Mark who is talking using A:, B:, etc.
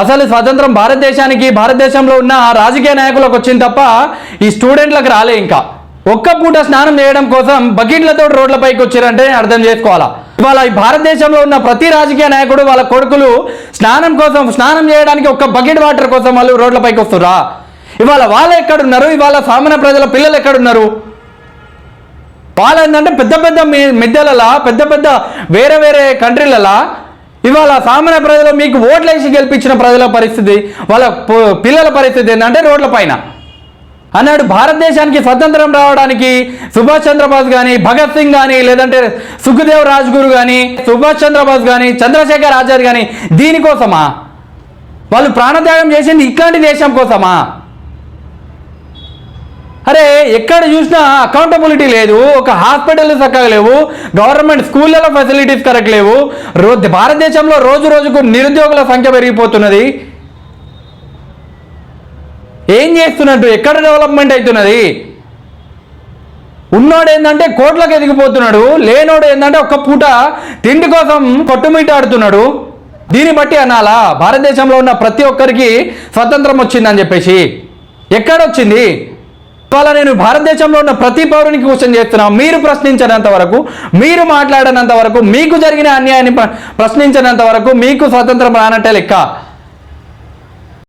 A: అసలు స్వతంత్రం భారతదేశంలో ఉన్న రాజకీయ నాయకులకు వచ్చింది తప్ప ఈ స్టూడెంట్లకు రాలే. ఇంకా ఒక్క పూట స్నానం చేయడం కోసం బకెట్లతో రోడ్లపైకి వచ్చారంటే అర్థం చేసుకోవాలా. ఇవాళ ఈ భారతదేశంలో ఉన్న ప్రతి రాజకీయ నాయకుడు వాళ్ళ కొడుకులు స్నానం చేయడానికి ఒక్క బకెట్ వాటర్ కోసం వాళ్ళు రోడ్లపైకి వస్తురా. ఇవాళ వాళ్ళు ఎక్కడున్నారు? ఇవాళ సామాన్య ప్రజల పిల్లలు ఎక్కడున్నారు? వాళ్ళు ఏంటంటే పెద్ద పెద్ద మిద్దెలలా పెద్ద వేరే వేరే కంట్రీలలా ఇవాళ సామాన్య ప్రజలు మీకు ఓట్లేసి గెలిపించిన ప్రజల పరిస్థితి, వాళ్ళ పిల్లల పరిస్థితి ఏంటంటే రోడ్ల పైన అన్నాడు. భారతదేశానికి స్వతంత్రం రావడానికి సుభాష్ చంద్రబోస్ కానీ, భగత్ సింగ్ కానీ, లేదంటే సుఖదేవ్ రాజ్గురు కానీ, సుభాష్ చంద్రబోస్ కానీ, చంద్రశేఖర్ ఆజాద్ కానీ దీనికోసమా? వాళ్ళు ప్రాణత్యాగం చేసింది ఇట్లాంటి దేశం కోసమా? అరే ఎక్కడ చూసినా అకౌంటబిలిటీ లేదు, ఒక హాస్పిటల్ చక్కగా లేవు, గవర్నమెంట్ స్కూళ్ళలో ఫెసిలిటీస్ కరెక్ట్ లేవు. భారతదేశంలో రోజు రోజుకు నిరుద్యోగుల సంఖ్య పెరిగిపోతున్నది. ఏం చేస్తున్నట్టు? ఎక్కడ డెవలప్మెంట్ అవుతున్నది? ఉన్నోడు ఏంటంటే కోట్లకు ఎదిగిపోతున్నాడు, లేనోడు ఏంటంటే ఒక్క పూట తిండి కోసం కొట్టుమిట్టాడుతున్నాడు. దీన్ని బట్టి అనాలా భారతదేశంలో ఉన్న ప్రతి ఒక్కరికి స్వతంత్రం వచ్చిందని చెప్పేసి? ఎక్కడొచ్చింది? ఇవాళ నేను భారతదేశంలో ఉన్న ప్రతి పౌరునికి క్వశ్చన్ చేస్తున్నాను. మీరు ప్రశ్నించినంత వరకు, మీరు మాట్లాడినంత వరకు, మీకు జరిగిన అన్యాయాన్ని ప్రశ్నించినంత వరకు మీకు స్వతంత్రం రానట్టే లెక్క.